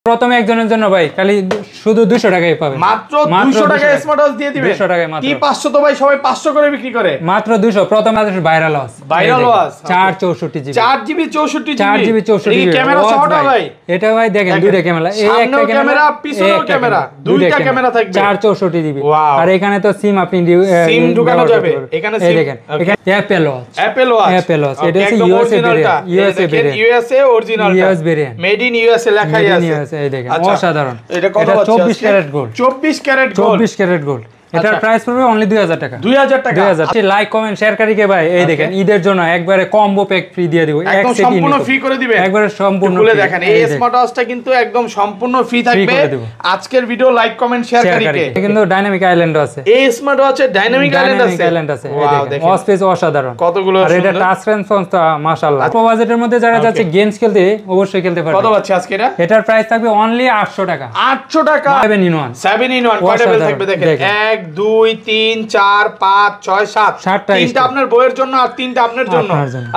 প্রথমে একজনের জন্য ভাই খালি শুধু 200 টাকায় পাবেন, মাত্র 200 টাকায় স্মার্ট ওয়াচ দিয়ে দিবেন। 200 টাকায় মাত্র। কি 500 তো ভাই সবাই 500 করে বিক্রি করে, মাত্র 200। প্রথম viral watch, viral watch 464 GB, 4 GB 64 GB, 4 GB 64 GB camera সহটা ভাই। এটা ভাই দেখেন দুইটা ক্যামেরা, এই একটা ক্যামেরা পিছনেও ক্যামেরা, দুইটা ক্যামেরা থাকবে, 464 জিবি। আর এখানে তো সিম আপনি সিম ঢোকানো যাবে। এখানে সিম দেখেন, এখানে অ্যাপল ওয়াচ, অ্যাপল ওয়াচ এটা হচ্ছে USA variant, USA original, US variant, made in USA লেখাই আছে। এই দেখেন অসাধারণ। এটা কত আছে? 24 carat gold, 24 carat gold, 24 carat gold. এটার প্রাইস পড়বে অনলি 2000 টাকা, 2000 টাকা। লাইক কমেন্ট শেয়ারকারীকে ভাই এই দেখেন ঈদের জন্য একবারে কম্বো প্যাক ফ্রি দিয়ে দিব, একদম সম্পূর্ণ ফ্রি করে দিবেন, একবারে সম্পূর্ণ খুলে দেখেন। এই স্মার্ট ওয়াচটা কিন্তু একদম সম্পূর্ণ ফ্রি থাকবে আজকের ভিডিও লাইক কমেন্ট শেয়ারকারীকে। কিন্তু ডাইনামিক আইল্যান্ড আছে, এই স্মার্ট ওয়াচে ডাইনামিক আইল্যান্ড আছে, এই দেখেন ওয়াচ অসাধারণ কতগুলো। আর এটা টাচ রেসপন্স তো মাশাআল্লাহ। অল্প বাজেটের মধ্যে যারা যাচ্ছে গেমস খেলতে অবশ্যই খেলতে পারবে। কত পাচ্ছে আজকে এটা? এটার প্রাইস থাকবে অনলি 800 টাকা, 800 টাকা। 7 in 1, 7 in 1 কয়টা বেল থাকবে দেখেন, 1 2 3 4 5 6 7, তিনটা আপনার বইয়ের জন্য আর তিনটা আপনার জন্য।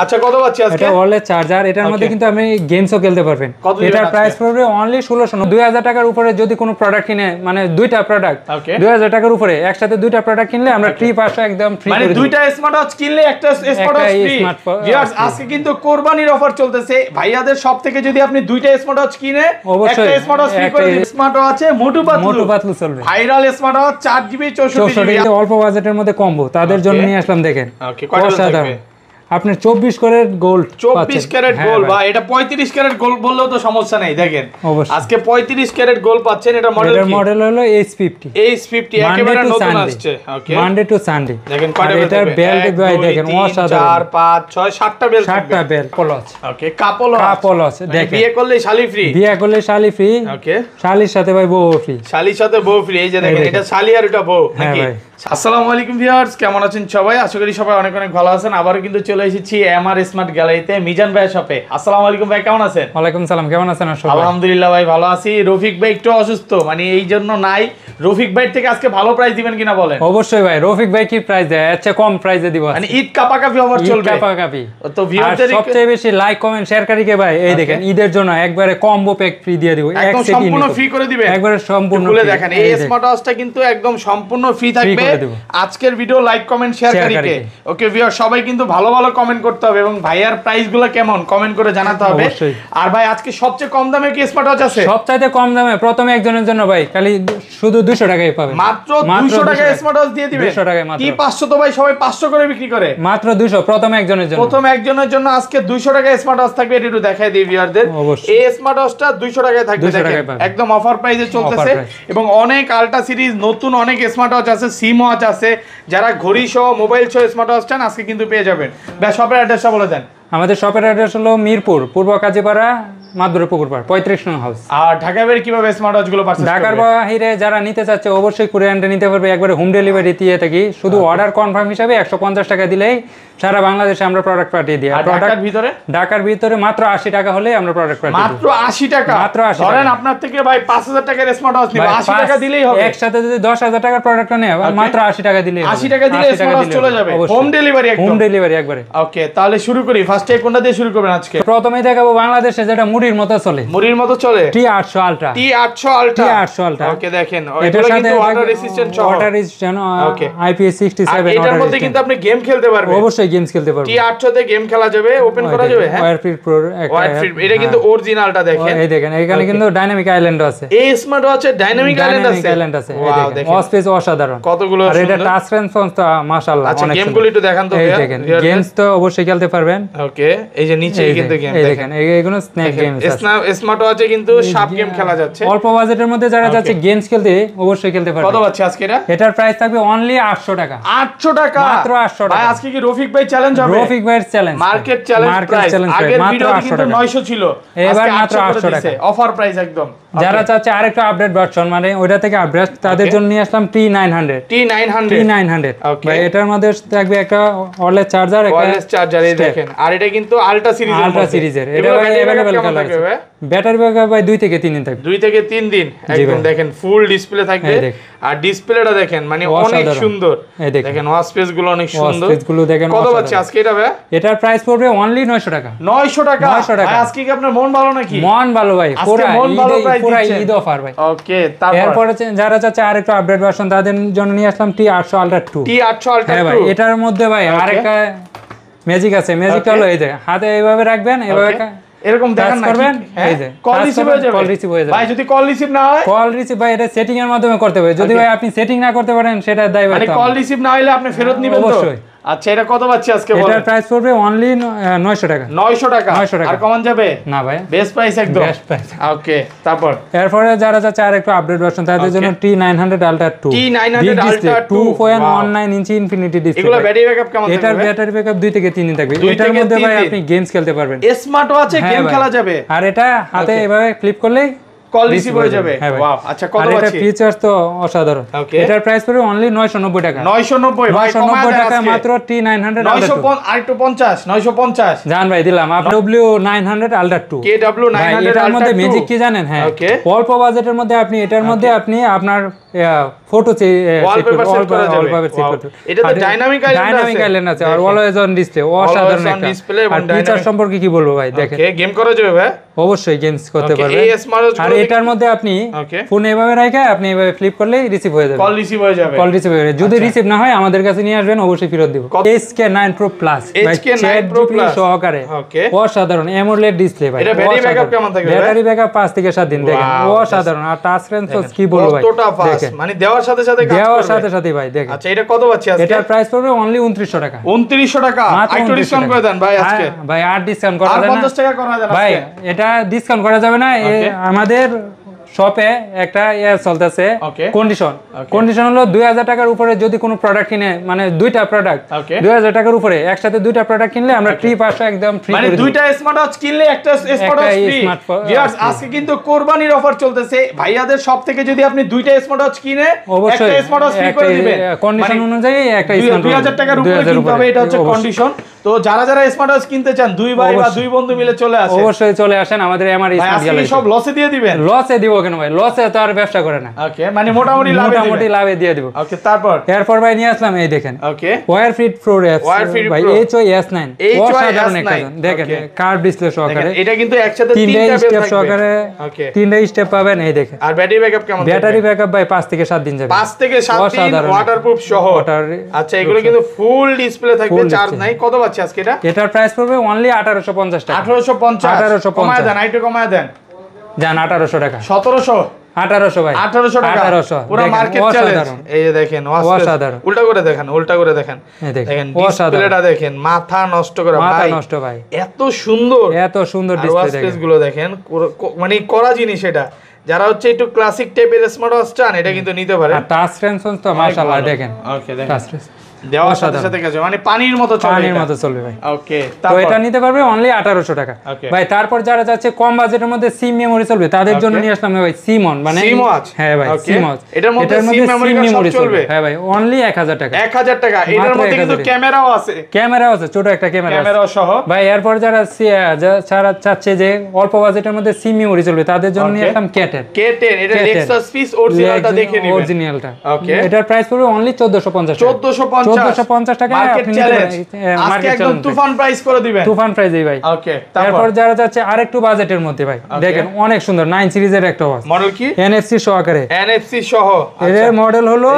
আচ্ছা কত পাচ্ছি আজকে? এটা ওয়ারলেস চার্জার, এটার মধ্যে কিন্তু আপনি গেমসও খেলতে পারবেন। এটার প্রাইস পড়বে অনলি 1600। 2000 টাকার উপরে যদি কোনো প্রোডাক্ট কিনে, মানে দুইটা প্রোডাক্ট 2000 টাকার উপরে একসাথে দুইটা প্রোডাক্ট কিনলে আমরা ফ্রি পাশে একদম ফ্রি করে দেব। মানে দুইটা স্মার্ট ওয়াচ কিনলে একটা স্মার্ট ওয়াচ ফ্রি। ভিউয়ার্স আজকে কিন্তু কোরবানির অফার চলতেছে, ভাইয়াদের সব থেকে যদি আপনি দুইটা স্মার্ট ওয়াচ কিনে একটা স্মার্ট ওয়াচ ফ্রি করে দিন। স্মার্ট ওয়াচে মোটু পাতলু চলবে, viral smart watch 4 GB 64 GB অল্প বাজেটের মধ্যে কম্বো তাদের জন্য নিয়ে আসলাম। দেখেন অসাধারণ, আপনার 24 ক্যারেট গোল্ড, 24 ক্যারেট গোল্ড ভাই। এটা 35 ক্যারেট গোল্ড বললেও তো সমস্যা নাই। দেখেন আজকে 35 ক্যারেট গোল্ড পাচ্ছেন। এটা মডেল হলো H50 একেবারে নতুন আসছে। ওকে মানডে টু সানডে। দেখেন কয়টা বেল, এটার বেল্ট ভাই দেখেন অসাধারণ, 4 5 6 7টা বেল, 7টা বেল পলস। ওকে কাপল ওয়াচ দেখেন, বিয়ে করলে শালি ফ্রি, বিয়ে করলে শালি ফ্রি। ওকে শালির সাথে ভাই বউ ফ্রি, শালির সাথে বউ ফ্রি। এই যে দেখেন এটা শালি আর এটা বউ নাকি। আসসালামু আলাইকুম ভিউয়ার্স, কেমন আছেন সবাই? আশা করি সবাই অনেক অনেক ভালো আছেন। আবারো কিন্তু চলে এসেছি এমআর স্মার্ট গ্যালারিতে, মিজান ভাইয়ের শপে। আসসালামু আলাইকুম ভাই, কেমন আছেন? ওয়ালাইকুম সালাম, কেমন আছেন? আলহামদুলিল্লাহ ভাই ভালো আছি। রফিক ভাই একটু অসুস্থ, মানে এই জন্য নাই। রফিক ভাই থেকে আজকে ভালো প্রাইস দিবেন কিনা বলেন? অবশ্যই ভাই, রফিক ভাই কি প্রাইস দেয়? আচ্ছা কম প্রাইসে দিব, মানে ঈদ কাপাকাপি অফার চলবে, কাপাকাপি। তো ভিউয়ারদের সবচেয়ে বেশি লাইক কমেন্ট শেয়ারকারীকে ভাই এই দেখেন ঈদের জন্য একবারে কম্বো প্যাক ফ্রি দিয়ে দিব, একদম সম্পূর্ণ ফ্রি করে দিবেন, একবারে সম্পূর্ণ খুলে দেখেন। এই স্মার্ট ওয়াচটা কিন্তু একদম সম্পূর্ণ ফ্রি থাকবে আজকের ভিডিও লাইক কমেন্ট শেয়ারকারীকে। ওকে ভিউয়ার সবাই কিন্তু ভালো ভালো কমেন্ট করতে হবে এবং ভাইয়ার প্রাইসগুলো কেমন কমেন্ট করে জানাতে হবে। আর ভাই আজকে সবচেয়ে কম দামে কি স্মার্ট ওয়াচ আছে? সবচাইতে কম দামে প্রথমে একজনের জন্য ভাই খালি শুধু 200 টাকায় পাবেন, মাত্র 200 টাকায় স্মার্ট ওয়াচ দিয়ে দিবেন। 200 টাকায় মাত্র। কি 500 তো ভাই সবাই 500 করে বিক্রি করে, মাত্র 200 প্রথম একজনের জন্য। প্রথম একজনের জন্য আজকে 200 টাকায় স্মার্ট ওয়াচ থাকবে। এটা একটু দেখাই দিই ভিউয়ারদের। এই স্মার্ট ওয়াচটা 200 টাকায় থাকবে, দেখেন একদম অফার প্রাইসে চলতেছে এবং অনেক আলট্রা সিরিজ নতুন অনেক স্মার্ট ওয়াচ আছে, সিম ওয়াচ আছে। যারা ঘড়ি সহ মোবাইল সহ স্মার্ট ওয়াচ চান আজকে কিন্তু পেয়ে যাবেন। ব্যাস শপের অ্যাড্রেসটা বলে দেন। আমাদের শপের অ্যাড্রেস হলো মিরপুর পূর্ব কাজীপাড়া মাদুরে পুকুরপাড় 35 নং হাউস। আর ঢাকার বাইরে কিভাবে স্মার্ট ওয়াচ গুলো পারচেজ করবে? ঢাকার বাইরে যারা নিতে চাচ্ছে অবশ্যই কুরিয়ারে নিতে পারবে, একবারে হোম ডেলিভারি দিয়ে থাকি। শুধু অর্ডার কনফার্ম হিসাবে 150 টাকা দিলেই সারা বাংলাদেশে আমরা প্রোডাক্ট পাঠিয়ে দিই। আর ঢাকার ভিতরে মাত্র 80 টাকা হলে আমরা প্রোডাক্ট পাঠিয়ে দিই। মাত্র 80 টাকা, মাত্র 80 ধরেন আপনার থেকে ভাই 5000 টাকার স্মার্ট ওয়াচ নিব, 80 টাকা দিলেই হবে। একসাথে যদি 10000 টাকার প্রোডাক্ট নেয় মাত্র 80 টাকা দিলেই 80 টাকা দিলে স্মার্ট ওয়াচ চলে যাবে, হোম ডেলিভারি একদম, হোম ডেলিভারি একবারে। ওকে তাহলে শুরু করি। ফার্স্টে কোনটা দিয়ে শুরু করবেন আজকে? প্রথমেই দেখাবো বাংলাদেশে যেটা মুড়ির মতো চলে, মুড়ির মতো চলে, T800 ultra. T800 ultra, T800 ultra. ওকে দেখেন এটার সাথে ওয়াটার রেজিস্ট্যান্ট সহ, ওয়াটার রেজিস্ট্যান্ট IPS67। এটার মধ্যে কিন্তু আপনি গেম খেলতে পারবেন, অবশ্যই গেমস খেলতে পারবেন। T800 তে গেম খেলা যাবে, ওপেন করা যাবে। হ্যাঁ ওয়ারফিট প্রো, ওয়ারফিট এটা কিন্তু অরিজিনালটা দেখেন। এই দেখেন এখানে কিন্তু ডাইনামিক আইল্যান্ড আছে, এই স্মার্ট ওয়াচে ডাইনামিক আইল্যান্ড আছে, এই দেখেন ওয়াচ অসাধারণ কতগুলো। আর এটা টাচ রেসপন্স তো মাশাআল্লাহ অনেক সুন্দর। গেমগুলো একটু দেখান তো। এই দেখেন গেমস তো অবশ্যই খেলতে পারবেন। ওকে এই যে নিচে কিন্তু গেম দেখেন, এগুলো স্ন্যাক গেমস আছে। স্মার্ট ওয়াচে কিন্তু সব গেম খেলা যাচ্ছে। অল্প বাজেটের মধ্যে যারা যাচ্ছে গেমস খেলতে অবশ্যই খেলতে পারবে। কত পাচ্ছে আজকে এটা? এটার প্রাইস থাকবে অনলি 800 টাকা, 800 টাকা, মাত্র 800 টাকা। ভাই আজকে কি রফিক ভাই চ্যালেঞ্জ হবে? রফিক ভাইয়ের চ্যালেঞ্জ, মার্কেট চ্যালেঞ্জ প্রাইস। আগের ভিডিওতে কিন্তু 900 ছিল, এবার মাত্র 800 টাকা অফার প্রাইস একদম। যারা চাচ্ছে আরেকটু আপডেট ভার্সন, মানে ওইটা থেকে আপডেট, তাদের জন্য নিয়ে আসলাম T900। ওকে ভাই এটার মধ্যে থাকবে একটা ওয়্যারলেস চার্জার, ওয়্যারলেস চার্জার। এই দেখেন আর এটা কিন্তু আলট্রা সিরিজের এটা ভাই अवेलेबल কালার আছে। ব্যাটারি ব্যাকআপ ভাই 2 থেকে 3 দিন থাকবে। 2 থেকে 3 দিন একদম দেখেন ফুল ডিসপ্লে থাকবে। আর ডিসপ্লেটা দেখেন মানে অনেক সুন্দর। দেখেন ওয়াশ স্পেস গুলো অনেক সুন্দর। স্পেস গুলো দেখেন কত পাচ্ছি আজকে এটা ভাই? এটার প্রাইস পড়বে অনলি 900 টাকা। 900 টাকা ভাই আজকে কি আপনার মন ভালো নাকি? মন ভালো ভাই, পুরো ঈদ অফার ভাই। ওকে তারপর এরপর যারা চাচ্ছে আরেকটু আপডেট ভার্সন তাদের জন্য নিয়ে আসলাম T800 Ultra 2। T800 Ultra 2 হ্যাঁ ভাই, এটার মধ্যে ভাই আরেকটা ম্যাজিক আছে। ম্যাজিকটা হলো এই যে হাতে এইভাবে রাখবেন, এইভাবে এরকম দেখেন না করবেন, এই যে কল রিসিভ হয়ে যাবে। কল রিসিভ হয়ে যাবে ভাই যদি কল রিসিভ না হয়, কল রিসিভ ভাই এটা সেটিং এর মাধ্যমে করতে হবে। যদি ভাই আপনি সেটিং না করতে পারেন সেটা দায়ভার মানে কল রিসিভ না হইলে আপনি ফেরত নেবেন তো? অবশ্যই। আচ্ছা এটা কত পাচ্ছি আজকে বলেন? এটার প্রাইস পড়বে অনলি 900 টাকা। 900 টাকা। আর কমান যাবে না ভাই, বেস্ট প্রাইস একদম। Best price. ওকে তারপর এরপরে যারা চাচ্ছে আরেকটু আপডেট ভার্সন তাদের জন্য T900 Ultra 2। T900 Ultra 2.19 ইঞ্চি ইনফিনিটি ডিসপ্লে। এগুলা ব্যাটারি ব্যাকআপ কেমন থাকবে? এটার ব্যাটারি ব্যাকআপ 2 থেকে 3 দিন থাকবে। এটার মধ্যে ভাই আপনি গেমস খেলতে পারবেন। স্মার্ট ওয়াচে গেম খেলা যাবে। আর এটা হাতে এভাবে ফ্লিপ করলেই কল রিসিভ হয়ে যাবে। ওয়াও আচ্ছা কত আছে? এটা ফিচারস তো অসাধারণ। এটার প্রাইস পড়বে অনলি 990 টাকা। 990 ভাই, 990 টাকা মাত্র T900 Ultra 2। আর একটু 50 950 জান ভাই দিলাম আপনি W900 Ultra 2। KW900 এটার মধ্যে ম্যাজিক কি জানেন? হ্যাঁ, অল্প বাজেটের মধ্যে আপনি এটার মধ্যে আপনি আপনার ফটো ওয়ালপেপার সেট করা যাবে। এটা তো ডাইনামিক আইল্যান্ড আছে আর অলওয়েজ অন ডিসপ্লে। অসাধারণ একটা ডিসপ্লে। আর ফিচার সম্পর্কে কি বলবো ভাই, দেখেন ওকে গেম করা যাবে ভাই, অবশ্যই গেমস করতে পারবেন। আর এটার মধ্যে আপনি ফোন এভাবে রেখে আপনি এভাবে ফ্লিপ করলে রিসিভ হয়ে যাবে, কল রিসিভ হয়ে যাবে। কল রিসিভ হয়ে যাবে। যদি রিসিভ না হয় আমাদের কাছে নিয়ে আসবেন, অবশ্যই ফেরত দেব। HK9 Pro Plus HK9 Pro Plus সহকারে অসাধারণ AMOLED ডিসপ্লে ভাই। এটা ব্যাটারি ব্যাকআপ কেমন থাকবে? ব্যাটারি ব্যাকআপ 5 থেকে 7 দিন। দেখেন অসাধারণ। আর টাচ সেন্সর কি বলবো ভাই, কতটা ফাস্ট মানে দেওয়ার সাথে সাথে কাজ করবে। দেওয়ার সাথে সাথে ভাই দেখেন। আচ্ছা এটা কত পাচ্ছি আজকে? এটার প্রাইস পড়বে অনলি 2900 টাকা। 2900 টাকা। একটু ডিসকাউন্ট করে দেন ভাই আজকে। ভাই আর ডিসকাউন্ট করা আর যাবে না। 50 টাকা করা যাবে ভাই এটা ডিসকাউন্ট করা যাবে না। আমাদের শপে একটা চলতেছে কন্ডিশন হলো 2000 টাকার উপরে যদি কোনো প্রোডাক্ট কিনে, মানে দুইটা প্রোডাক্ট 2000 টাকার উপরে একসাথে দুইটা প্রোডাক্ট কিনলে আমরা ফ্রি 500 একদম ফ্রি মানে দুইটা স্মার্ট ওয়াচ কিনলে একটা স্মার্ট ওয়াচ ফ্রি। ভিউয়ার্স আজকে কিন্তু কোরবানির অফার চলতেছে ভাইয়াদের শপ থেকে। যদি আপনি দুইটা স্মার্ট ওয়াচ কিনে একটা স্মার্ট ওয়াচ ফ্রি করে দিবেন। কন্ডিশন অনুযায়ী একটা স্মার্ট 2000 টাকার উপরে কিনতে হবে, এটা হচ্ছে কন্ডিশন। তো যারা যারা স্মার্ট ওয়াচ কিনতে চান দুই ভাই বা দুই বন্ধু মিলে চলে আসেন, অবশ্যই চলে আসেন আমাদের এমআর স্মার্ট গ্যালারি। সব লসে দিয়ে দিবেন? লসে দিব কেন ভাই, লসে তো আর ব্যবসা করে না। ওকে মানে মোটামুটি লাভে দিয়ে দিব। ওকে এরপর ভাই নিয়ে আসলাম এই দেখেন ওয়্যারফিট প্রো ভাই HOS9 অসাধারণ একটা দেখেন কার্ভ ডিসপ্লে সহকারে। এটা কিন্তু একসাথে তিনটা স্টেপ সহকারে, তিনটা স্টেপ পাবেন এই দেখেন। আর ব্যাটারি ব্যাকআপ কেমন? ব্যাটারি ব্যাকআপ ভাই 5 থেকে 7 দিন যাবে। 5 থেকে 7 দিন ওয়াটারপ্রুফ সহ। আচ্ছা এগুলো কিন্তু ফুল ডিসপ্লে থাকবে, চার্জ নাই। কত পাচ্ছি আজকে এটা? এটার প্রাইস পড়বে অনলি 1850 টাকা। 1850 কমায় দেন, আইটু কমায় দেন। জান 1800 টাকা। 1700 1800 ভাই 1800 টাকা। 1800 পুরো মার্কেট চ্যালেঞ্জ। এই যে দেখেন অসাধারণ। উল্টা করে দেখেন দেখেন ডিসপ্লেটা দেখেন, মাথা নষ্ট করে ভাই, মাথা নষ্ট ভাই। এত সুন্দর ডিসপ্লে দেখেন। গুলো দেখেন মানে করা জিনিস এটা। যারা হচ্ছে একটু ক্লাসিক টাইপের স্মার্ট ওয়াচ চান এটা কিন্তু নিতে পারে। আর টাচ সেন্সর তো মাশাআল্লাহ দেখেন। ওকে দেখেন দেওয়ার সাথে সাথে কাজ মানে পানির মতো চলবে ভাই। ওকে তো এটা নিতে পারবে অনলি 1800 টাকা ভাই। তারপর যারা যাচ্ছে কম বাজেটের মধ্যে সিম মেমরি চলবে তাদের জন্য নিয়ে আসলাম ভাই সিমন, মানে হ্যাঁ ভাই সিমন। এটার মধ্যে সিম মেমরি চলবে হ্যাঁ ভাই অনলি 1000 টাকা। 1000 টাকা। এটার মধ্যে কিন্তু ক্যামেরাও আছে, ছোট একটা ক্যামেরা সহ ভাই। এরপর যারা চাচ্ছে যে অল্প বাজেটের মধ্যে সিম মেমরি চলবে তাদের জন্য নিয়ে আসলাম K10। এটা Lexus পিস অরিজিনালটা দেখে নিবেন, অরিজিনালটা। ওকে এটার প্রাইস পড়বে অনলি 1450 টাকা। আপনি আজকে একদম তুফান প্রাইস করে দিবেন, তুফান প্রাইসেই ভাই। ওকে তারপর যারা যাচ্ছে আরেকটু বাজেটের মধ্যে ভাই দেখেন অনেক সুন্দর 9 সিরিজের একটা ওয়াচ। মডেল কি? NFC সহকারে, NFC সহ। এর মডেল হলো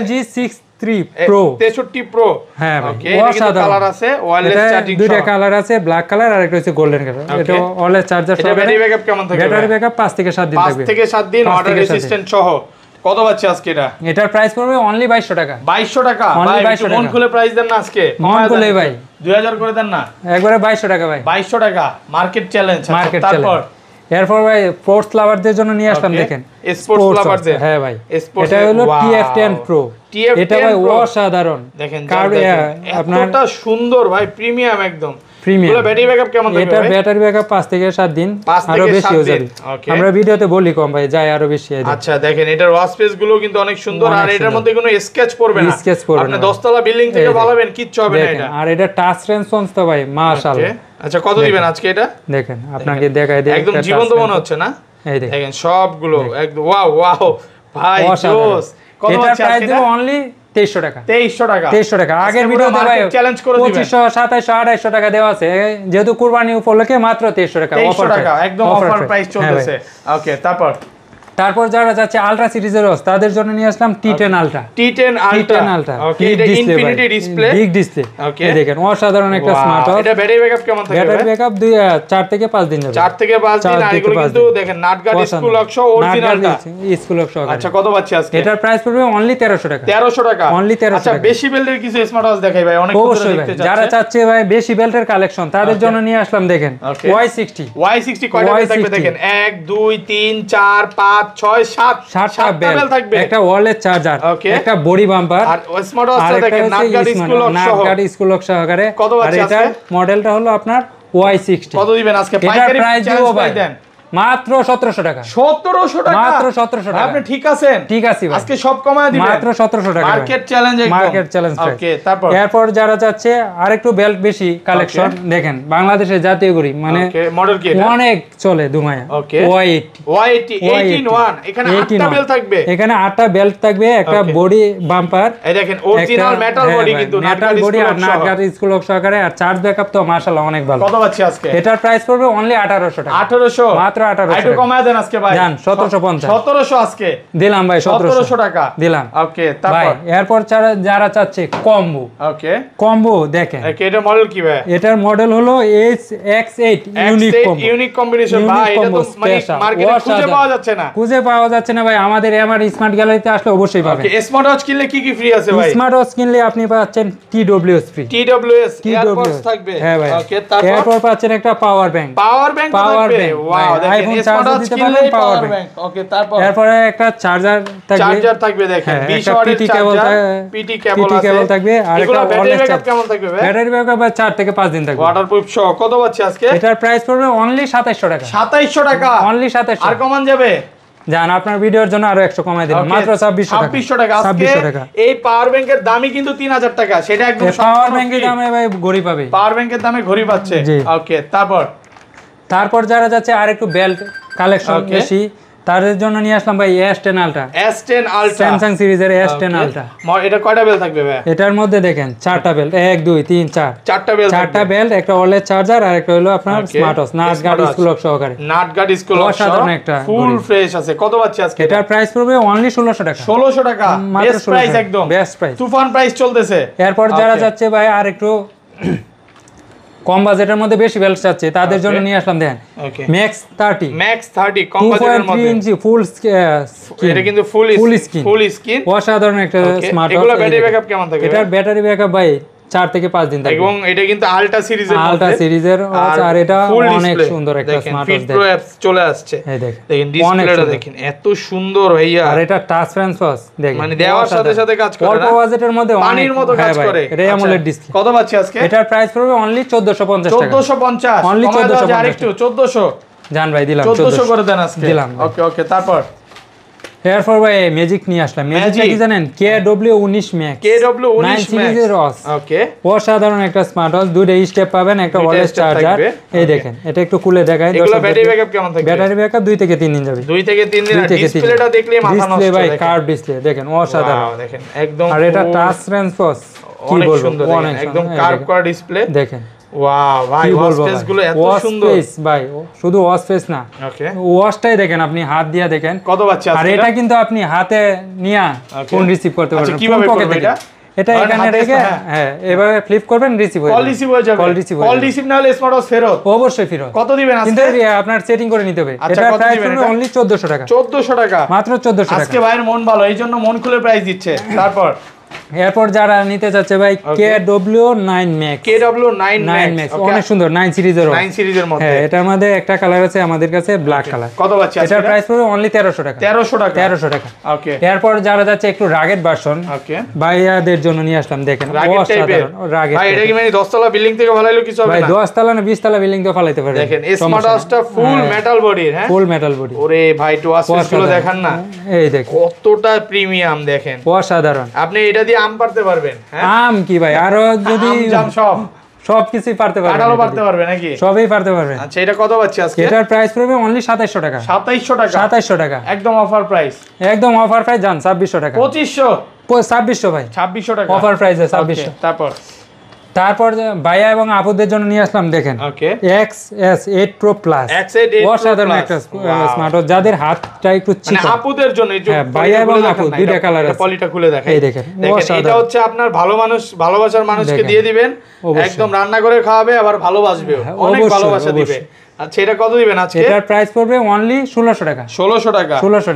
LG 63 Pro 63 Pro। হ্যাঁ ভাই অসাধারণ কালার আছে, ওয়্যারলেস চার্জিং সহ। দুইটা কালার আছে, ব্ল্যাক কালার আর একটা হচ্ছে গোল্ডেন কালার। এটা ওয়্যারলেস চার্জার সহ। ব্যাটারি ব্যাকআপ কেমন থাকবে? ব্যাটারি ব্যাকআপ 5 থেকে 7 দিন থাকবে। 5 থেকে 7 দিন ওয়াটার রেজিস্ট্যান্ট সহ। কত পাচ্ছি আজকে এটা? এটার প্রাইস পড়বে অনলি 2200 টাকা। 2200 টাকা ভাই, মন খুলে প্রাইস দেন না আজকে। মন খুলে ভাই 2000 করে দেন না, একবারে 2200 টাকা ভাই। 2200 টাকা মার্কেট চ্যালেঞ্জ। তারপর এরপর ভাই স্পোর্টস লাভারদের জন্য নিয়ে আসলাম দেখেন স্পোর্টস লাভারদের। হ্যাঁ ভাই এটা হলো TF10 Pro। এটা ভাই অসাধারণ দেখেন, আপনার এতটা সুন্দর ভাই, প্রিমিয়াম একদম। প্রিমিয়াম। এগুলো ব্যাটারি ব্যাকআপ কেমন থাকবে? এটা ব্যাটারি ব্যাকআপ 5 থেকে 7 দিন, আরো বেশি হয়ে যাবে। আমরা ভিডিওতে বলি কম ভাই, যায় আরো বেশি। আচ্ছা দেখেন এটার ওয়াশ স্পেস গুলো কিন্তু অনেক সুন্দর, আর এটার মধ্যে কোনো স্কেচ পড়বে না। আপনি 10 তলা বিল্ডিং থেকে ভালাবেন কিচ্ছু হবে না এটা। আর এটা টাচ রেসপন্স তো ভাই মাশাআল্লাহ। আচ্ছা কত দিবেন আজকে এটা? দেখেন আপনাকে দেখাই দেই, একদম জীবন্ত মনে হচ্ছে না? এই দেখেন সবগুলো একদম ওয়াও ওয়াও ভাই জোস। কত হচ্ছে প্রাইস দিব অনলি 2300 টাকা। 2300 টাকা। 2300 টাকা। আগের ভিডিওতে ভাই চ্যালেঞ্জ করে দিবেন 2500 2700 2800 টাকা দেওয়া আছে, যেহেতু কুরবানি উপলক্ষে মাত্র 2300 টাকা অফার টাকা, একদম অফার প্রাইস চলতেছে। ওকে তারপর যারা যাচ্ছে আলট্রা সিরিজের রস, তাদের জন্য নিয়ে আসলাম T10 আলট্রা। T10 আলট্রা ওকে, এটা ইনফিনিটি ডিসপ্লে, বিগ ডিসপ্লে। এই দেখেন অসাধারণ একটা স্মার্ট ওয়াচ। এটা ব্যাটারি ব্যাকআপ কেমন থাকবে? ব্যাটারি ব্যাকআপ 4 থেকে 5 দিন যাবে। 4 থেকে 5 দিন। আর এগুলো কিন্তু দেখেন নাটগার্ড স্কুল লক সহ অরিজিনালটা, স্কুল লক সহ। আচ্ছা কত পাচ্ছি আজকে? এটার প্রাইস পড়বে অনলি 1300 টাকা। 1300 টাকা অনলি 1300 আচ্ছা টাকা। বেশি বেল্টের কিছু স্মার্ট ওয়াচ দেখাই ভাই, অনেক কিছু দেখতে চাচ্ছে। যারা চাচ্ছে ভাই বেশি বেল্টের কালেকশন, তাদের জন্য নিয়ে আসলাম দেখেন Y60 কয়টা বেল্ট থাকবে দেখেন? 1 2 3 4 5 6 7 7টা বেল্ট থাকবে, একটা ওয়্যারলেস চার্জার, একটা বডি বাম্পার, আর স্মার্ট ওয়াচটা দেখেন নাটগার্ড স্কুল লক সহকারে। আর এটার মডেলটা হলো আপনার Y60। কত দিবেন আজকে? পাইকারি প্রাইস দেন মাত্র 1700 টাকা। 1700 টাকা মাত্র 1700 টাকা। আপনি ঠিক আছেন? ঠিক আছি ভাই, আজকে সব কমায় দিবেন মাত্র 1700 টাকা। মার্কেট চ্যালেঞ্জ একদম, মার্কেট চ্যালেঞ্জ। ওকে এরপর যারা চাচ্ছে আরেকটু বেল্ট বেশি কালেকশন, দেখেন বাংলাদেশের জাতীয় গড়ি মানে মডেল কি এটা? অনেক চলে দুমায়া। Y80 18 এখানে 8টা বেল্ট থাকবে। এখানে 8টা বেল্ট থাকবে, একটা বডি বাম্পার, এই দেখেন অরিজিনাল মেটাল বডি, কিন্তু মেটাল বডি আর নাটগার্ড স্কুল লক সহকারে। আর চার্জ ব্যাকআপ তো মাশাআল্লাহ অনেক ভালো। কত পাচ্ছি আজকে? এটার প্রাইস পড়বে অনলি 1800 টাকা। 1800 মাত্র 1800 একটু কমায় দেন আজকে ভাই। জান 1750। 1700 আজকে দিলাম ভাই, 1700 টাকা দিলাম। ওকে তারপর এরপর যারা চাচ্ছে কম্বো, ওকে কম্বো দেখেন এটা মডেল কি ভাই? এটার মডেল হলো X8 ইউনিক কম্বিনেশন ভাই। এটা তো মানে মার্কেটে খুঁজে পাওয়া যাচ্ছে না ভাই। আমাদের এমআর স্মার্ট গ্যালারিতে আসলে অবশ্যই পাবেন। ওকে স্মার্ট ওয়াচ কিনলে কি কি ফ্রি আছে ভাই? স্মার্ট ওয়াচ কিনলে আপনি পাচ্ছেন TWS ফ্রি। TWS এয়ারপডস থাকবে। হ্যাঁ ভাই। ওকে তারপর পাচ্ছেন একটা পাওয়ার ব্যাংক থাকবে। ওয়াও দেখেন স্মার্ট ওয়াচ কিনলে পাওয়ার ব্যাংক। ওকে এরপরে একটা চার্জার থাকবে দেখেন 20 ওয়াটের চার্জার, পিটি কেবল থাকবে। আর একটা ব্যাটারি ব্যাকআপ কেমন থাকবে ভাই? ব্যাটারি ব্যাকআপ 4 থেকে 5 দিন থাকবে। ওয়াটারপ্রুফ সহ। কত পাচ্ছি আজকে? এটার প্রাইস পড়বে অনলি 2700 টাকা। 2700 টাকা অনলি 2700। আর কমান যাবে? জান আপনার ভিডিওর জন্য আরো 100 কমাই দিলাম, মাত্র 2600 টাকা। আজকে এই পাওয়ার ব্যাংকের দামই কিন্তু 3000 টাকা, সেটা একদম পাওয়ার ব্যাংকের দামে ভাই ঘড়ি পাবে। পাওয়ার ব্যাংকের দামে ঘড়ি পাচ্ছে। ওকে তারপর যারা যাচ্ছে আর একটু বেল্ট কালেকশন বেশি, তাদের জন্য নিয়ে আসলাম ভাই S10 আলট্রা। স্যামসাং সিরিজের S10 আলট্রা। এটা কয়টা বেল্ট থাকবে ভাই? এটার মধ্যে দেখেন 4টা বেল্ট, 1 2 3 4 4টা বেল্ট, একটা ওয়্যারলেস চার্জার, আর একটা হলো আপনার স্মার্ট ওয়াচ নাটগার্ড স্কুল লক সহকারে। নাটগার্ড স্কুল লক সাধারণ একটা ফুল ফ্রেশ আছে। কত পাচ্ছি আজকে? এটার প্রাইস পড়বে অনলি 1600 টাকা। 1600 টাকা বেস্ট প্রাইস, একদম বেস্ট প্রাইস, তুফান প্রাইস চলতেছে। এরপর যারা যাচ্ছে ভাই আর একটু কম বাজেটের মধ্যে বেশি বেল্ট চাচ্ছে, তাদের জন্য নিয়ে আসলাম দেখেন Max 30 কম বাজেটের মধ্যে 2.3 ইঞ্চি ফুল এটা কিন্তু ফুল স্ক্রিন অসাধারণ একটা স্মার্ট ওয়াচ। এগুলা ব্যাটারি ব্যাকআপ কেমন থাকে? এটার ব্যাটারি ব্যাকআপ ভাই 4 থেকে 5 দিন থাকবে। এবং এটা কিন্তু আলট্রা সিরিজের আর এটা অনেক সুন্দর একটা স্মার্ট ওয়াচ। প্রো অ্যাপস চলে আসছে। এই দেখেন ডিসপ্লেটা দেখেন এত সুন্দর ভাইয়া। আর এটা টাচ ফ্রেন্স ওয়াচ দেখেন, মানে দেওয়ার সাথে সাথে কাজ করে, অল্প বাজেটের মধ্যে পানির মতো কাজ করে। এটা AMOLED ডিসপ্লে। কত পাচ্ছি আজকে? এটার প্রাইস পড়বে অনলি 1450 টাকা। 1450 অনলি 1450 আরেকটু 1400 জান ভাই দিলাম 1400 করে দেন আজকে দিলাম। ওকে তারপর এরপর ভাই ম্যাজিক নিয়ে আসলাম। ম্যাজিক কি জানেন? KW19 Max সিরিজের ওয়াচ। ওকে অসাধারণ একটা স্মার্ট ওয়াচ, দুইটা স্টেপ পাবেন, একটা ওয়্যারলেস চার্জার। এই দেখেন এটা একটু খুলে দেখাই। এগুলো ব্যাটারি ব্যাকআপ কেমন থাকবে? ব্যাটারি ব্যাকআপ 2 থেকে 3 দিন যাবে। 2 থেকে 3 দিন। ডিসপ্লেটা দেখলে মাথা নষ্ট। ডিসপ্লে ভাই কার্ভ ডিসপ্লে দেখেন অসাধারণ দেখেন একদম। আর এটা টাচ রেঞ্জ ওয়াচ কি বলবো, অনেক একদম কার্ভ করা ডিসপ্লে দেখেন। ওয়াও ভাই ওয়াচ স্পেস গুলো এত সুন্দর। ওয়াচ স্পেস ভাই শুধু ওয়াচ স্পেস না, ওকে ওয়াচটাই দেখেন, আপনি হাত দিয়ে দেখেন কত বাচ্চা আছে। আর এটা কিন্তু আপনি হাতে নিয়া ফোন রিসিভ করতে পারবেন। কিভাবে করবেন এটা? এটা এখানে রেখে হ্যাঁ এভাবে ফ্লিপ করবেন, রিসিভ হয়ে যাবে। কল রিসিভ হয়ে যাবে। কল রিসিভ না হলে স্মার্ট ওয়াচ ফেরত। অবশ্যই ফেরত। কত দিবেন আজকে? কিন্তু আপনার সেটিং করে নিতে হবে। এটা প্রাইস হলো অনলি 1400 টাকা। 1400 টাকা মাত্র 1400 টাকা। আজকে ভাইয়ের মন ভালো, এইজন্য মন খুলে প্রাইস দিচ্ছে। তারপর এরপর যারা নিতে চাচ্ছে ভাই KW9 Max, অনেক সুন্দর 9 সিরিজের মধ্যে। হ্যাঁ, এটার মধ্যে একটা কালার আছে আমাদের কাছে, ব্ল্যাক কালার। কত পাচ্ছি? এটার প্রাইস পড়বে অনলি 1300 টাকা। 1300 টাকা। ওকে। এরপর যারা যাচ্ছে একটু রাগেড ভার্সন, ওকে, ভাইয়াদের জন্য নিয়ে আসলাম, দেখেন অসাধারণ রাগেড। ভাই এটা কি মানে 10 তলা বিল্ডিং থেকে ফালাইলো কিছু হবে না? ভাই 10 তলা না 20 তলা বিল্ডিং থেকে ফালাইতে পারবে। দেখেন স্মার্ট ওয়াচটা ফুল মেটাল বডি, হ্যাঁ ফুল মেটাল বডি। ওরে ভাই ওয়াচেস গুলো দেখেন না, এই দেখেন কতটা প্রিমিয়াম, দেখেন অসাধারণ। আপনি এটা দিয়ে আম পারতে পারবেন। হ্যাঁ, আম কি ভাই, আরো যদি জাম সবকিছুই পারতে পারবেন, কাটারও পারতে পারবে নাকি? সবই পারতে পারবে। আচ্ছা, এটা কত পাচ্ছি আজকে? এটার প্রাইস পড়বে অনলি 2700 টাকা। 2700 টাকা একদম অফার প্রাইস, একদম অফার প্রাইস। জান 2600 টাকা। 2500 ভাই, 2600 টাকা অফার প্রাইসে 2600। তারপর ভাইয়া এবং আপুদের জন্য নিয়ে আসলাম, দেখেন XS8 Pro Plus, অসাধারণ একটা স্মার্ট ওয়াচ, যাদের হাতটা একটু চিকন, মানে আপুদের জন্য। ভাইয়া এবং আপু দুইটা কালার আছে, পলিটা খুলে দেখাই। এই দেখেন, এটা হচ্ছে আপনার ভালোবাসার মানুষকে দিয়ে দিবেন, একদম রান্না করে খাওয়াবে, আবার ভালোবাসবে, অনেক ভালোবাসা দিবে। আচ্ছা, এটা কত দিবেন আজকে? এটার প্রাইস পড়বে অনলি 1600 টাকা। 1600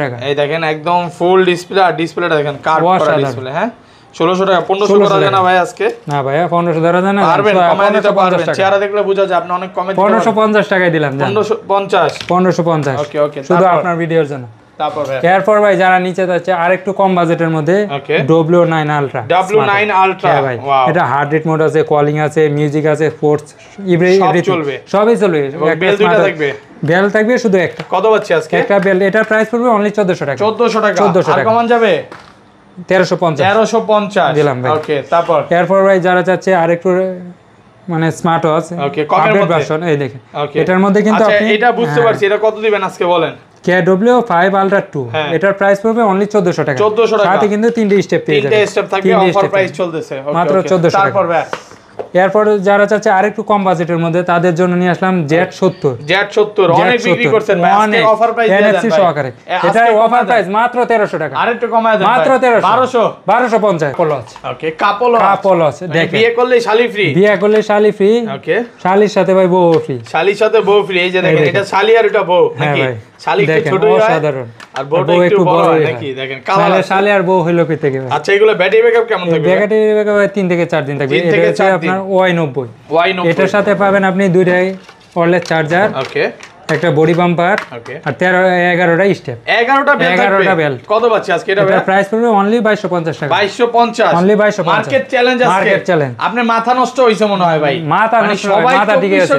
টাকা। এই দেখেন একদম ফুল ডিসপ্লে, আর ডিসপ্লেটা দেখেন কার্ভ করা ডিসপ্লে। হ্যাঁ, 1600 টাকা। 1500 করা যায় না ভাই আজকে? না ভাইয়া 1500 ধরা যায় না, পারবেন কমায় দিতে পারবেন। চেহারা দেখলে বোঝা যায় আপনি অনেক কমে দিতে পারবেন। 1550 টাকায় দিলাম। 1550। ওকে ওকে, শুধু আপনার ভিডিওর জন্য। তারপর ভাই এরপর ভাই যারা নিচে যাচ্ছে আর একটু কম বাজেটের মধ্যে, W9 Ultra। হ্যাঁ ভাই, এটা হার্ট রেট মোড আছে, কলিং আছে, মিউজিক আছে, স্পোর্টস, সবই চলবে। বেল দুটো থাকবে, বেল থাকবে শুধু একটা। কত পাচ্ছি আজকে? একটা বেল, এটার প্রাইস পড়বে অনলি 1400 টাকা। 1400 টাকা কমান যাবে? 1350 দিলাম ভাই। ওকে, তারপর এরপর ভাই যারা চাচ্ছে আর একটু মানে স্মার্ট ওয়াচ, ওকে, আপডেট ভার্সন, এই দেখেন এটার মধ্যে কিন্তু আপনি এটা বুঝতে পারছি। এটা কত দিবেন আজকে বলেন? KW5 Ultra 2, এটার প্রাইস পড়বে অনলি 1400 টাকা। 1400 টাকা, সাথে কিন্তু 3টে স্টেপ পেয়ে যাবেন। 3টে স্টেপ থাকবে, অফার প্রাইস চলতেছে মাত্র 1400 টাকা। তারপর ভাই এরপর যারা চাচ্ছে আরেকটু কম বাজেটের মধ্যে, তাদের জন্য নিয়ে আসলাম Z70 অনেক বিক্রি করছেন ভাই, আজকে অফার প্রাইস দিয়ে দেন ভাই সহকারে। এটা অফার প্রাইস মাত্র 1300 টাকা। আরেকটু কমায় দেন মাত্র 1250 পলস। ওকে, কাপলস দেখেন, বিয়ে করলে শালি ফ্রি, ওকে, শালির সাথে ভাই বউ ফ্রি, এই যে দেখেন, এটা শালি আর এটা বউ নাকি? শালি একটু ছোট হয় আর বউটা একটু বড় হয় নাকি? দেখেন কালার, শালি আর বউ হইলো কি থেকে। আচ্ছা, এগুলো ব্যাটারি ব্যাকআপ কেমন থাকবে? ব্যাটারি ব্যাকআপ 3 থেকে 4 দিন থাকবে। এটা হচ্ছে আপনার Y90। এটার সাথে পাবেন আপনি দুইটাই ওয়্যারলেস চার্জার, ওকে, একটা বডি বাম্পার, ওকে, আর 11টা স্টেপ, 11টা বেল। কত পাচ্ছি আজকে? এটা প্রাইস পড়বে অনলি 2250 টাকা। 2250 অনলি 2250। মার্কেট চ্যালেঞ্জ আজকে, মার্কেট চ্যালেঞ্জ। আপনি মাথা নষ্ট হইছে মনে হয় ভাই, মাথা নষ্ট, মাথা ঠিক আছে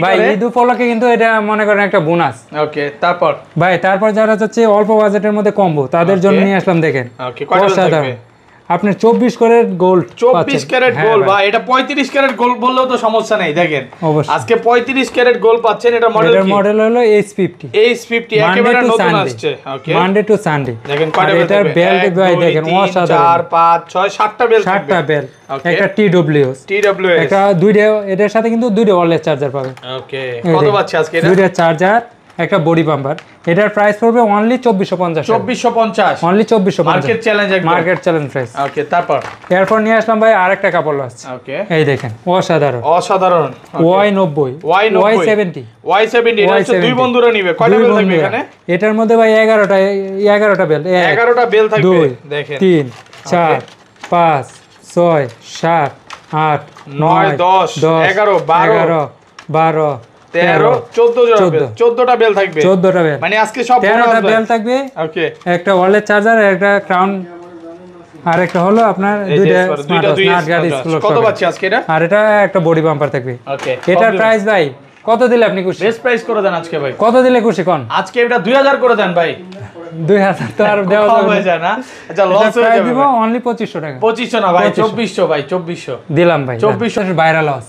ভাই। ঈদ উপলক্ষে কিন্তু এটা মনে করেন একটা বোনাস। ওকে, তারপর ভাই তারপর যারা চাচ্ছে অল্প বাজেটের মধ্যে কম্বো, তাদের জন্য নিয়ে আসলাম, দেখেন অসাধারণ। আপনি 24 ক্যারেট গোল্ড, 24 ক্যারেট গোল্ড বা এটা 35 ক্যারেট গোল্ড বললেও তো সমস্যা নাই। দেখেন আজকে 35 ক্যারেট গোল্ড পাচ্ছেন। এটা মডেল হলো H50 একেবারে নতুন আসছে। ওকে, মানডে টু সানডে। দেখেন কয়টা বেল, এটা বেল ভাই দেখেন অসাধারণ, 4 5 6 7টা বেল, 7টা বেল। একটা TWS একটা দুইটা, এটার সাথে কিন্তু দুইটা ওয়্যারলেস চার্জার পাবেন। ওকে, কত পাচ্ছি আজকে? এটা দুইটা চার্জার, একটা বডি বাম্পার। এটার প্রাইস পড়বে অনলি 2450। 2450 অনলি 2450, মার্কেট চ্যালেঞ্জ, একদম মার্কেট চ্যালেঞ্জ প্রাইস। ওকে, তারপর এরপর নিয়ে আসলাম ভাই আরেকটা কাপড় আছে। ওকে, এই দেখেন অসাধারণ Y90 Y70 এটা হচ্ছে দুই বন্ধুরা নিবে। কয়টা বেল থাকবে এখানে? এটার মধ্যে ভাই 11টা বেল, 11টা বেল থাকবে। দেখেন 3 4 5 6 7 8 9 10 11 12 13 14টা বেল থাকবে। 14টা বেল মানে আজকে সব 13টা বেল থাকবে। ওকে, একটা ওয়্যারলেস চার্জার, একটা ক্রাউন, আর একটা হলো আপনার দুইটা স্মার্ট গাড়ি স্কুল। কত পাচ্ছি আজকে এটা? আর এটা একটা বডি বাম্পার থাকবে। ওকে, এটার প্রাইস ভাই কত দিলে আপনি খুশি? বেস্ট প্রাইস করে দেন আজকে ভাই। কত দিলে খুশি কোন? আজকে এটা 2000 করে দেন ভাই। 2000 তো আর দেওয়া যায় না। আচ্ছা, লস হয়ে যাবে। দিব অনলি 2500 টাকা। 2500 না ভাই, 2400 ভাই, 2400 দিলাম ভাই। 2400 viral watch,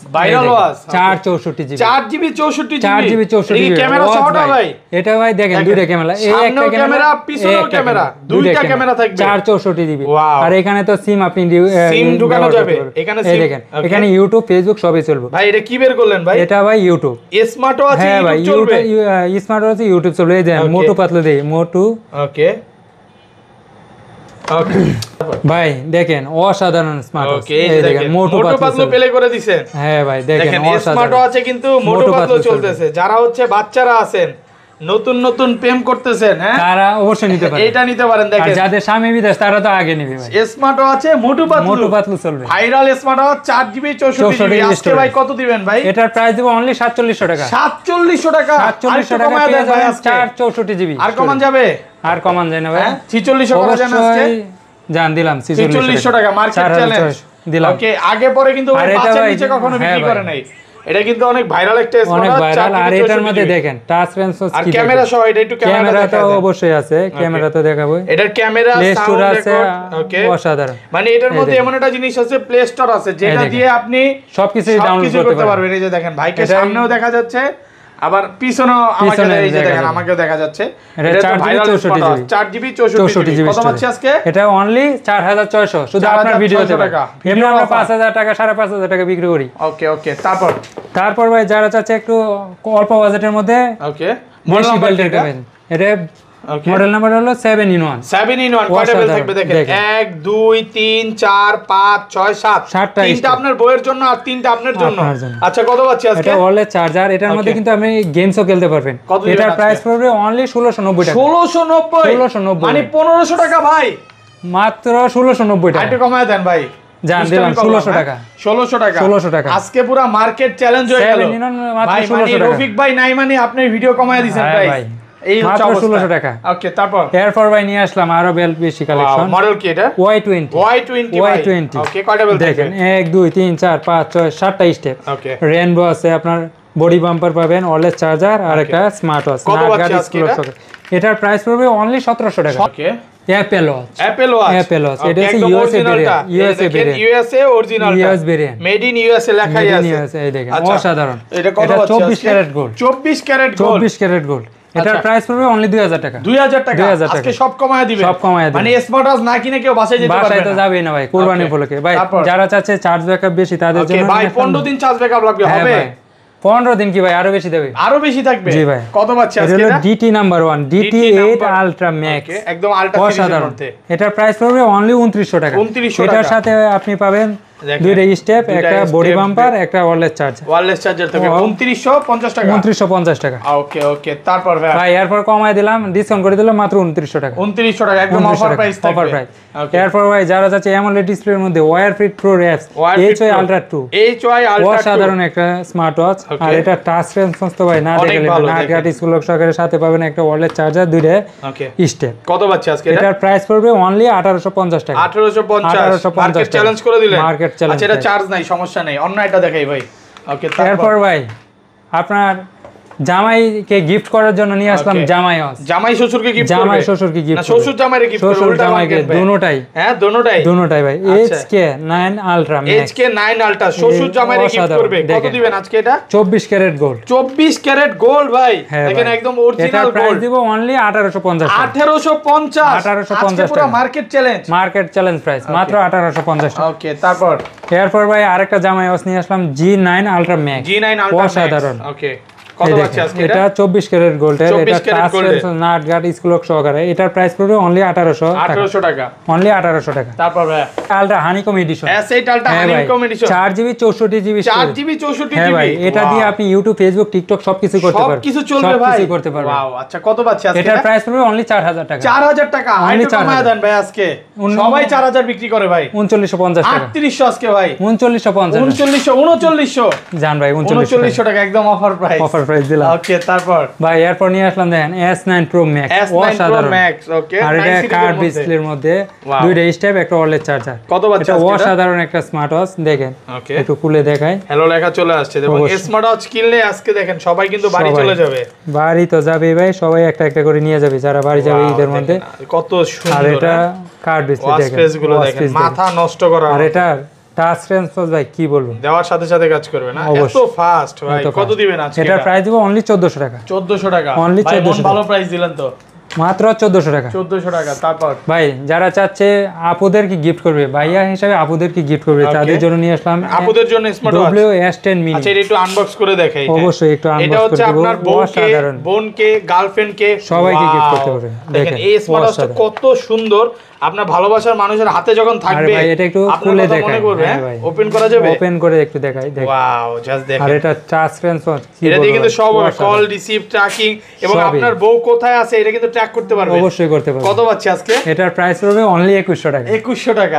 464 GB, 4GB 64 GB camera সহটা ভাই। এটা ভাই দেখেন দুইটা ক্যামেরা, এই একটা ক্যামেরা, পিছনেও ক্যামেরা, দুইটা ক্যামেরা থাকবে, 464 জিবি। আর এখানে তো সিম আপনি সিম ঢোকানো যাবে। এখানে সিম, দেখেন এখানে ইউটিউব ফেসবুক সবই চলবে ভাই। এটা কি বের করলেন ভাই? এটা ভাই ইউটিউব স্মার্ট ওয়াচ, ইউটিউব চলবে, স্মার্ট ওয়াচ ইউটিউব চলবে। এই দেখেন মোটু পাতলু দেই, মোটু। ওকে ওকে ভাই দেখেন অসাধারণ স্মার্ট ওয়াচ। এই দেখেন মোটু পাতলু প্লে করে দিবেন। হ্যাঁ ভাই দেখেন স্মার্ট ওয়াচে কিন্তু মোটু পাতলু চলতেছে। যারা হচ্ছে বাচ্চারা আছেন, নতুন নতুন প্রেম করতেছেন, হ্যাঁ তারা অবশ্যই নিতে পারেন, এটা নিতে পারেন। দেখেন যাদের স্বামী বিদেশ তারা তো আগে নেবে ভাই। স্মার্ট ওয়াচ আছে মোটু পাতলু চলবে, viral smart watch 4GB 64GB। আজকে ভাই কত দিবেন ভাই? এটার প্রাইস দেব অনলি 4700 টাকা। 4700 টাকা, 4700 টাকা পেয়ে যাবেন 464GB। আর কমান যাবে? আর কমান যায় না ভাই। 4600 টাকা জান আজকে জান দিলাম 4600 টাকা মার্কেট চ্যালেঞ্জ দিলাম। ওকে, আগে পরে কিন্তু ভাই বাচ্চা নিচে কখনো বিক্রি করে নাই। এটা কিন্তু অনেক ভাইরাল একটা স্মার্ট ওয়াচ। আর এটার মধ্যে দেখেন টাচ সেন্সর আর ক্যামেরা সহ, এটা একটু ক্যামেরা তো অবশ্যই আছে, ক্যামেরা তো দেখাবো। এটার ক্যামেরা সাউন্ড আছে, ওকে অসাধারণ। মানে এটার মধ্যে এমন একটা জিনিস আছে, প্লে স্টোর আছে, যেটা দিয়ে আপনি সবকিছু ডাউনলোড করতে পারবেন। এই যে দেখেন ভাইকে সামনেও দেখা যাচ্ছে, আবার পিছনেও আমাকে এই যে দেখেন আমাকেও দেখা যাচ্ছে। এটা 4GB 64GB। কত পাচ্ছি আজকে? এটা অনলি 4600 শুধু আপনার ভিডিওতে। এমনি আমরা 5000 টাকা 5500 টাকা বিক্রি করি। ওকে ওকে, তারপর ভাই যারা চাচ্ছে একটু অল্প বাজেটের মধ্যে, ওকে বেশি বেল্টের কামেন, এটা মডেল নাম্বার হলো 7 in 1। 7 in 1 কয়টা বেল থাকবে দেখেন? 1 2 3 4 5 6 7 তিনটা আপনার বইয়ের জন্য আর তিনটা আপনার জন্য। আচ্ছা কত পাচ্ছি আজকে? এটা ওয়ালেট চার্জার, এটার মধ্যে কিন্তু আপনি গেমসও খেলতে পারবেন। এটার প্রাইস পড়বে অনলি 1690 টাকা। 1690 মানে 1500 টাকা ভাই, মাত্র 1690 টাকা। একটু কমায় দেন ভাই, জান দিলাম 1600 টাকা। 1600 টাকা আজকে পুরো মার্কেট চ্যালেঞ্জ হয়ে গেল ভাই। মানে রফিক ভাই নাই মানে আপনি ভিডিও কমায় দিবেন প্রাইস, এই হচ্ছে অবস্থা। 1600 টাকা। ওকে, তারপর ভাই নিয়ে আসলাম আরো বেল্ট বেশি কালেকশন। মডেল কি এটা? Y20। ওকে, কয়টা বেল্ট দেখেন? 1 2 3 4 5 6 7টা স্টেপ। ওকে, রেনবো আছে, আপনার বডি বাম্পার পাবেন, ওয়্যারলেস চার্জার আর একটা স্মার্ট ওয়াচ। এটার প্রাইস পড়বে অনলি 1700 টাকা। Okay, Apple Watch। এটা হচ্ছে USA original, made in USA লেখাই আছে। এই দেখেন অসাধারণ। এটা 24 ক্যারেট গোল্ড। 24 carat gold. এটার প্রাইস পড়বে অনলি 2000 টাকা। 2000 টাকা আজকে সব কমায় দিবেন, মানে স্মার্ট ওয়াচ না কিনে কেউ বাসায় যেতে পারবে না। বাসায় তো যাবেই না ভাই, কুরবানি উপলক্ষে। ভাই যারা চাচ্ছে চার্জ ব্যাকআপ বেশি তাদের জন্য ভাই 15 দিন চার্জ ব্যাকআপ লাগবে। হবে 15 দিন কি ভাই? আরো বেশি দেবে, আরো বেশি থাকবে। জি ভাই। কত পাচ্ছি আজকে? এটা DT number 1 DT8 ultra max, একদম আলট্রা সিরিজের মধ্যে। এটার প্রাইস পড়বে অনলি 2900 টাকা। এটার সাথে আপনি পাবেন দুইটা স্টেপ, একটা বডি বাম্পার, একটা ওয়্যারলেস চার্জার থেকে 2950 টাকা। 2950 টাকা। ওকে ওকে, তারপর ভাই এরপর কমায় দিলাম, ডিসকাউন্ট করে দিলাম মাত্র 2900 টাকা। 2900 টাকা একদম অফার প্রাইস থাকবে। Offer price. এরপর ভাই যারা চাচ্ছে অ্যামোলেড ডিসপ্লের মধ্যে wear fit pro apps HY Ultra 2, সাধারণ একটা স্মার্ট ওয়াচ। আর এটা টাচ সেন্সর তো ভাই না দেখলে না, গ্রাটিস গুলো সহকারে সাথে পাবেন একটা ওয়্যারলেস চার্জার, দুইটা স্টেপ। কত পাচ্ছি আজকে? এটার প্রাইস পড়বে অনলি 1850 টাকা। 1850 মার্কেট চ্যালেঞ্জ করে দিলেন। আচ্ছা, এটা চার্জ নাই, সমস্যা নাই, অন্য এটা দেখাই ভাই। ওকে, তারপর ভাই আপনার জামাইকে গিফট করার জন্য নিয়ে আসলাম জামাই ওয়াচ। জামাই শ্বশুরকে গিফট করবে? জামাই শ্বশুরকে গিফট, না শ্বশুর জামাইরে গিফট করবে? শ্বশুর জামাইকে, দুটোটাই। হ্যাঁ, দুটোটাই ভাই। HK9 Ultra Max, HK9 Ultra শ্বশুর জামাইরে গিফট করবে। কত দিবেন আজকে এটা? 24 ক্যারেট গোল্ড। 24 ক্যারেট গোল্ড ভাই, দেখেন একদম অরিজিনাল গোল্ড। এটা প্রাইস দিব অনলি 1850 টাকা। 1850 পুরো মার্কেট চ্যালেঞ্জ প্রাইস মাত্র 1850 টাকা। ওকে, এরপর ভাই আরেকটা জামাই ওয়াচ নিয়ে আসলাম G9 Ultra Max। অসাধারণ। ওকে, কত আছে আজকে? এটা 24 ক্যারেট গোল্ডের, এটা touch sensor nut guard screw সহকারে। এটার প্রাইস পড়বে অনলি 1800 টাকা। অনলি 1800 টাকা। তারপর ভাই ultra honeycomb edition, S8 ultra honeycomb edition, 4GB 64GB। 4GB 64GB। হ্যাঁ ভাই, এটা দিয়ে আপনি ইউটিউব ফেসবুক টিকটক সবকিছু করতে পারবেন, সবকিছু চলবে ভাই, সবকিছু করতে পারবেন। ওয়াও, আচ্ছা কত পাচ্ছি আজকে? এটার প্রাইস পড়বে অনলি 4000 টাকা। 4000 টাকা অনলি। কমায় দেন ভাই আজকে, সবাই 4000 বিক্রি করে ভাই। 3950 টাকা। 3800 আজকে ভাই। 3950 3900 জান ভাই। 3900 টাকা একদম অফার প্রাইস দিলাম। ওকে, তারপর ভাই এরপর নিয়ে আসলাম দেখেন S9 Pro Max। অসাধারণ। ওকে, আর এটা কার্ভ ডিসপ্লের মধ্যে দুইটা স্টেপ, একটা ওয়্যারলেস চার্জার। কত বাচ্চা আজকে? অসাধারণ একটা স্মার্ট ওয়াচ, দেখেন একটু খুলে দেখাই। হ্যালো লেখা চলে আসছে, দেখুন স্মার্ট ওয়াচ কিনলে আজকে দেখেন সবাই কিন্তু বাড়ি চলে যাবে। বাড়ি তো যাবে ভাই, সবাই একটা একটা করে নিয়ে যাবে যারা বাড়ি যাবে ঈদের মধ্যে। কত সুন্দর। আর এটা কার্ভ ডিসপ্লে দেখেন, মাথা নষ্ট করা। আর এটা টাচ সেন্সর ভাই কি বলবো, দেওয়ার সাথে সাথে কাজ করবে না, এত ফাস্ট ভাই। কত দিবেন আজকে? এটা প্রাইস দিব অনলি 1400 টাকা। 1400 টাকা অনলি। 1400 ভালো প্রাইস দিলেন তো। মাত্র 1400 টাকা। 1400 টাকা। তারপর ভাই যারা চাচ্ছে আপুদের কি গিফট করবে, ভাইয়া হিসেবে আপুদের কি গিফট করবে, তাদের জন্য নিয়ে আসলাম আপুদের জন্য স্মার্ট ওয়াচ WS10 মিনি। আচ্ছা এটা একটু আনবক্স করে দেখাই। অবশ্যই একটু আনবক্স করে দেব। এটা হচ্ছে আপনার বোনকে গার্লফ্রেন্ডকে সবাইকে গিফট করতে পারবে। দেখেন এই স্মার্ট ওয়াচটা কত সুন্দর, আপনার ভালোবাসার মানুষের হাতে যখন থাকবে ভাই এটা একটু খুলে দেখাই, ওপেন করা যাবে, ওপেন করে একটু দেখাই। ওয়াও জাস্ট দেখেন। আর এটা টাচ সেন্সর, এটা দিয়ে কিন্তু সব হবে, কল রিসিভ ট্র্যাকিং, এবং আপনার বউ কোথায় আছে এটা কিন্তু ট্র্যাক করতে পারবে। অবশ্যই করতে পারবে। কত পাচ্ছি আজকে? এটার প্রাইস হবে অনলি 2100 টাকা। 2100 টাকা।